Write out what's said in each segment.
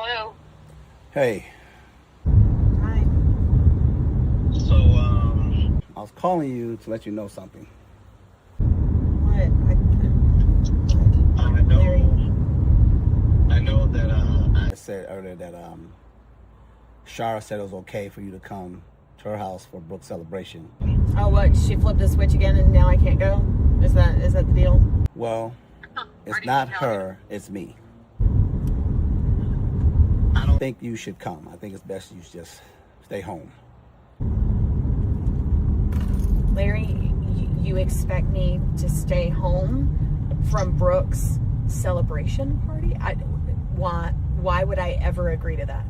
Hello. Hey, Hi. So, I was calling you to let you know something. What? I know that I said earlier that Shara said it was okay for you to come to her house for Brooke's celebration. Oh, what? She flipped the switch again, and now I can't go. Is that the deal? Well, it's did not you tell her, it's me. I don't I think you should come. I think it's best you just stay home. Larry, you expect me to stay home from Brooke's celebration party? Why would I ever agree to that?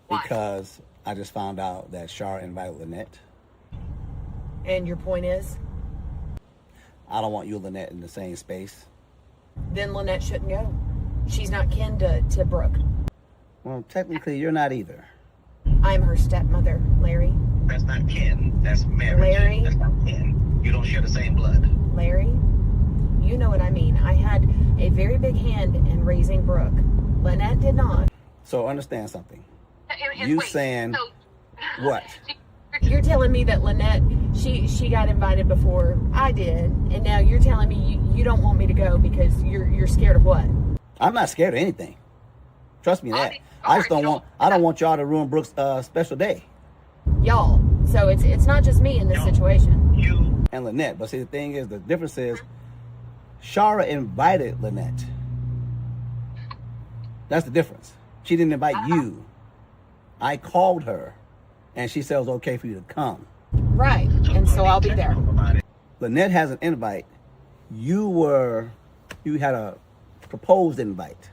Why? Because I just found out that Shara invited Lynette. And your point is? I don't want you and Lynette in the same space. Then Lynette shouldn't go. She's not kin to Brooke. Well, technically, you're not either. I'm her stepmother, Larry. That's not kin. That's marriage. Larry? That's not kin. You don't share the same blood. Larry, you know what I mean. I had a very big hand in raising Brooke. Lynette did not. So understand something. And You wait, saying so- what? You're telling me that Lynette, she got invited before I did, and now you're telling me you don't want me to go because you're scared of what? I'm not scared of anything. Trust me that. Okay, I just alright, I don't want y'all to ruin Brooke's special day. Y'all. So it's not just me in this situation. You And Lynette. But see, the thing is, the difference is, Shara invited Lynette. That's the difference. She didn't invite you. I called her, and she said it was okay for you to come. Right. And so I'll be there. about it. Lynette has an invite. You had a proposed invite.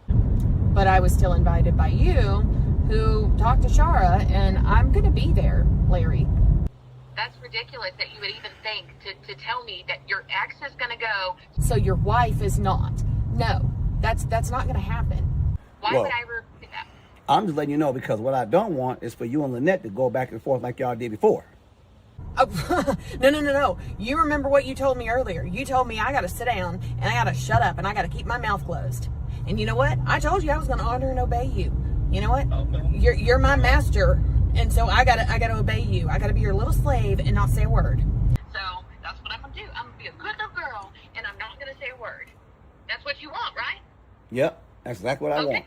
But I was still invited by you, who talked to Shara, and I'm going to be there, Larry. That's ridiculous that you would even think to tell me that your ex is going to go. So your wife is not. No, that's not going to happen. Why Well, would I ever do that? I'm just letting you know because what I don't want is for you and Lynette to go back and forth like y'all did before. Oh, no. You remember what you told me earlier. You told me I got to sit down and I got to shut up and I got to keep my mouth closed. And you know what? I told you I was going to honor and obey you. You know what? Okay. You're my master, and so I got to obey you. I got to be your little slave and not say a word. So that's what I'm going to do. I'm going to be a good little girl, and I'm not going to say a word. That's what you want, right? Yep, that's exactly what I want.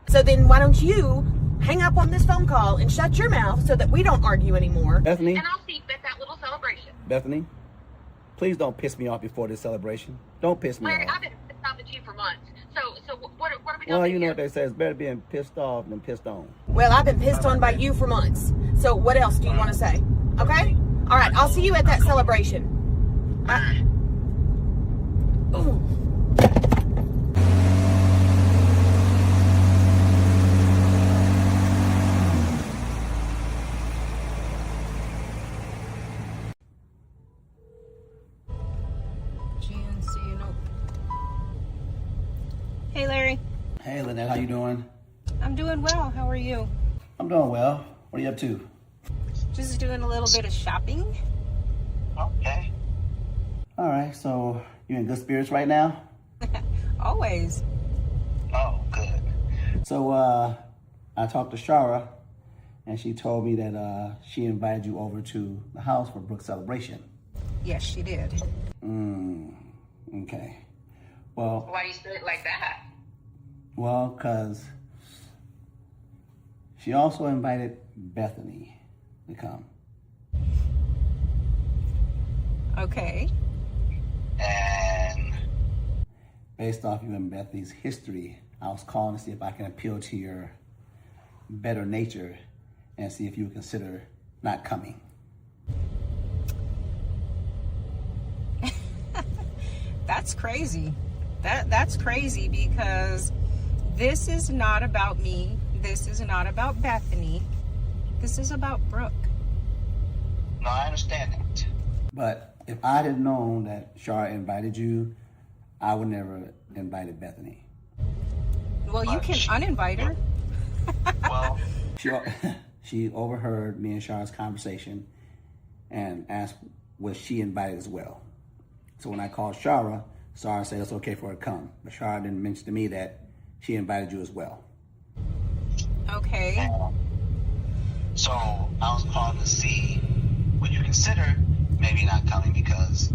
So then why don't you hang up on this phone call and shut your mouth so that we don't argue anymore? Bethany, And I'll see you at that little celebration. Bethany, please don't piss me off before this celebration. Don't piss me Larry, off. I've been pissed off at you for months. So what are we doing Well, you know here? what they say, it's better being pissed off than pissed on. Well, I've been pissed on by you for months. So what else do you want to say? Okay? All right, I'll see you at that celebration. Ooh. GNC, nope. Hey, Larry. Hey, Lynette, how you doing? I'm doing well. How are you? I'm doing well. What are you up to? Just doing a little bit of shopping. Okay. All right, so you in good spirits right now? Always. Oh, good. So I talked to Shara, and she told me that she invited you over to the house for Brooke's celebration. Yes, she did. Okay. Well, Why do you say it like that? because she also invited Bethany to come. Okay. And Based off you and Bethany's history, I was calling to see if I can appeal to your better nature and see if you would consider not coming. That's crazy. That's crazy because this is not about me. This is not about Bethany. This is about Brooke. no, I understand that. But if I had known that Shara invited you, I would never invited Bethany. Well, you can uninvite her. Well, She overheard me and Shara's conversation and asked was she invited as well. So when I called Shara said it's okay for her to come. But Shara didn't mention to me that she invited you as well. Okay. And so I was calling to see, would you consider maybe not coming because,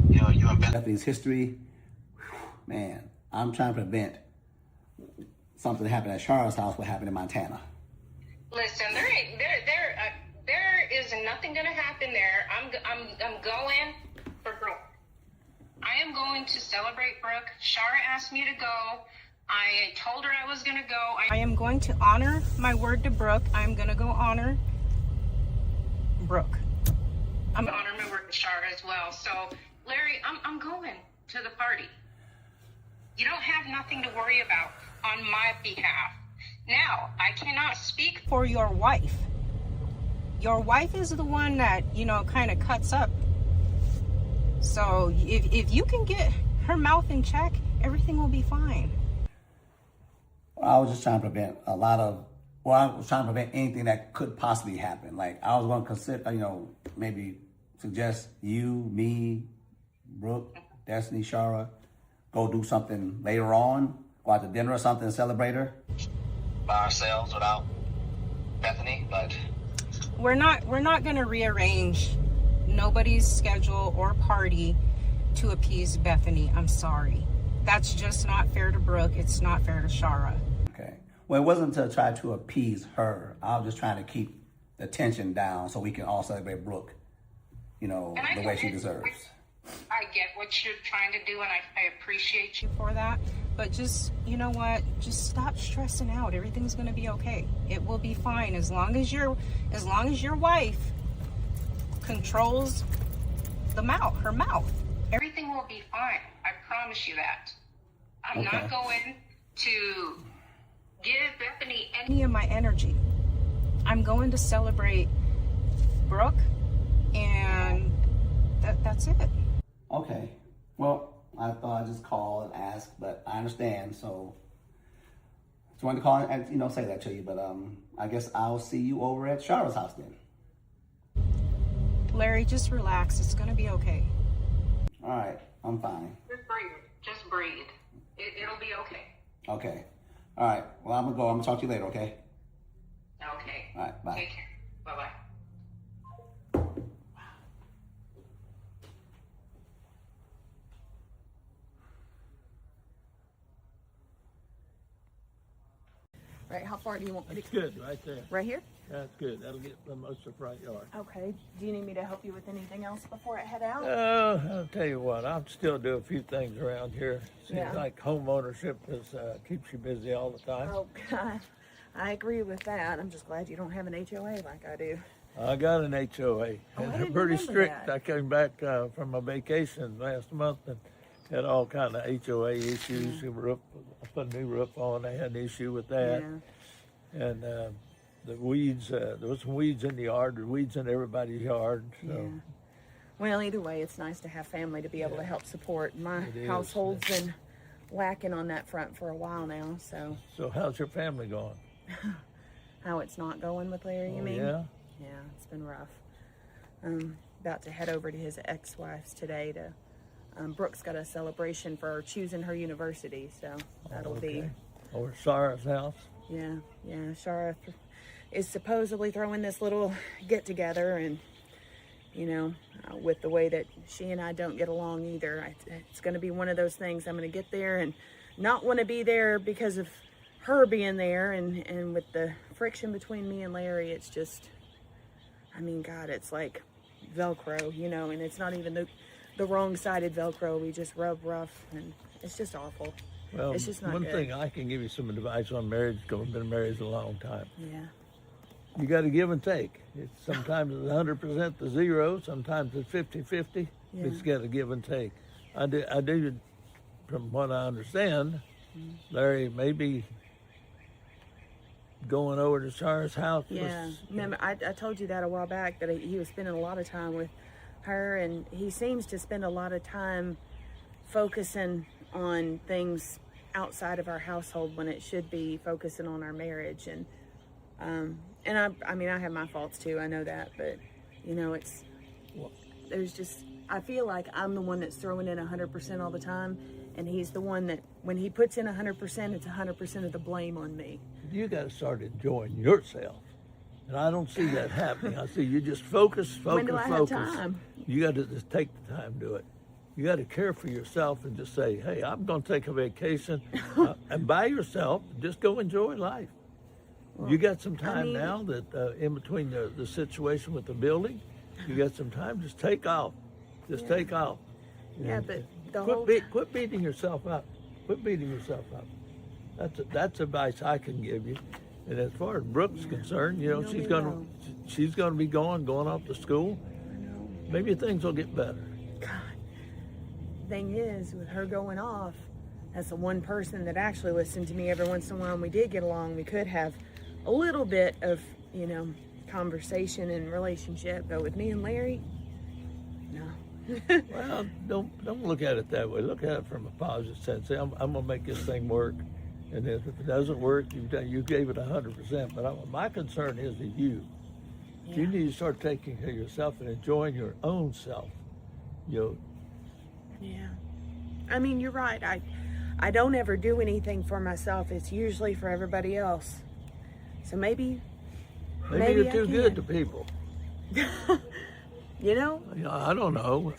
you know, you and Bethany's history, man, I'm trying to prevent something that happened at Charlotte's house, what happened in Montana. Listen, there is nothing gonna happen there. I'm going for Brooke. I am going to celebrate Brooke. Shara asked me to go. I told her I was gonna go. I am going to honor my word to Brooke. I'm gonna go honor Brooke. I'm gonna honor my word to Shara as well. So, Larry, I'm going to the party. You don't have nothing to worry about on my behalf. Now, I cannot speak for your wife. Your wife is the one that, you know, kind of cuts up. So if you can get her mouth in check, everything will be fine. I was just trying to prevent I was trying to prevent anything that could possibly happen. Like, I was going to consider, you know, maybe suggest you, me, Brooke, Destiny, Shara, go do something later on, go out to dinner or something and celebrate her. by ourselves without Bethany, but We're not going to rearrange nobody's schedule or party to appease Bethany. I'm sorry. That's just not fair to Brooke. It's not fair to Shara. Okay. Well, it wasn't to try to appease her. I was just trying to keep the tension down so we can all celebrate Brooke, you know, And I the get way she it. deserves. I get what you're trying to do, and I appreciate you for that. But just, you know what? Just stop stressing out. Everything's going to be okay. It will be fine as long as your wife controls her mouth. Everything will be fine. I promise you that. I'm Okay. not going to give Bethany any of my energy. I'm going to celebrate Brooke, and that's it. Okay. Well, I thought I'd just call and ask, but I understand. So just wanted to call and, you know, say that to you. But I guess I'll see you over at Shara's house then. Larry, just relax. It's going to be okay. All right. I'm fine. Just breathe. Just breathe. It'll be okay. Okay. All right. Well, I'm going to go. I'm going to talk to you later, okay? Okay. All right. Bye. Take care. Bye-bye. Right, how far do you want me to It's good, right there. Right here? That's good. That'll get the most of the front yard. Okay. Do you need me to help you with anything else before I head out? I'll tell you what, I'll still do a few things around here. Seems Yeah. like home ownership keeps you busy all the time. Oh, God. I agree with that. I'm just glad you don't have an HOA like I do. I got an HOA. Oh, I And they're didn't pretty remember strict. that. I came back from a vacation last month and had all kind of HOA issues. The roof, I put a new roof on. They had an issue with that. Yeah. And the weeds, there was some weeds in the yard, the weeds in everybody's yard. So. Yeah. Well, either way, it's nice to have family to be able to help support. My It is. household's been lacking on that front for a while now, so So how's your family going? how it's not going with Larry, you Oh, mean? yeah? Yeah, it's been rough. About to head over to his ex-wife's today to, Brooke's got a celebration for her choosing her university, so that'll be, Over Sarah's house? yeah, Shara is supposedly throwing this little get-together, and, you know, with the way that she and I don't get along either, it's going to be one of those things. I'm going to get there and not want to be there because of her being there, and with the friction between me and Larry, it's just, I mean, God, it's like Velcro, you know, and it's not even the wrong-sided Velcro. We just rub rough, and it's just awful. Well, It's just not one good. thing I can give you some advice on marriage, because I've been married a long time. Yeah. You got to give and take. It's sometimes it's 100% to zero, sometimes it's 50-50. Yeah. It's got to give and take. I do, from what I understand, Larry may be going over to Sarah's house. Yeah, remember, I told you that a while back, that he was spending a lot of time with her, and he seems to spend a lot of time focusing on things outside of our household when it should be focusing on our marriage. And I mean, I have my faults too, I know that, but you know, there's just, I feel like I'm the one that's throwing in 100% all the time, and he's the one that when he puts in 100%, it's 100% of the blame on me. You got to start enjoying yourself. And I don't see that happening. I see you just focus. When do I have time? You got to just take the time to do it. You got to care for yourself and just say, hey, I'm going to take a vacation and by yourself, just go enjoy life. Well, you got some time now that in between the situation with the building, you got some time, just take off. Just take off. Yeah, but quit beating yourself up. Quit beating yourself up. That's advice I can give you. And as far as Brooke's concerned, you know, she's gonna be going off to school. I know. Maybe things will get better. God. Thing is, with her going off, that's the one person that actually listened to me every once in a while, and we did get along. We could have a little bit of, you know, conversation and relationship, but with me and Larry, no. Well, don't look at it that way. Look at it from a positive sense. Say, I'm gonna make this thing work, and if it doesn't work, you gave it 100%. But my concern is that you need to start taking care of yourself and enjoying your own self. You know. Yeah, I mean, you're right. I don't ever do anything for myself. It's usually for everybody else. So maybe you're too good to people. You know? I don't know.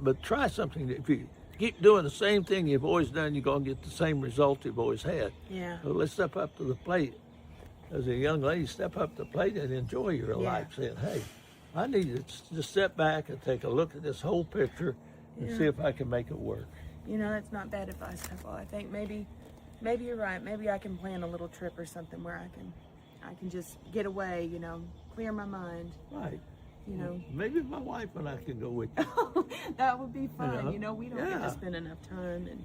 But try something. If you keep doing the same thing you've always done, you're going to get the same result you've always had. Yeah. So let's step up to the plate. As a young lady, step up to the plate and enjoy your life. Saying, hey, I need to just step back and take a look at this whole picture and see if I can make it work. You know, that's not bad advice, Papa. I think maybe you're right. Maybe I can plan a little trip or something where I can just get away, you know, clear my mind. Right. You know. Maybe my wife and I can go with you. That would be fun. You know, we don't get to spend enough time, and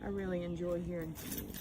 I really enjoy hearing from you.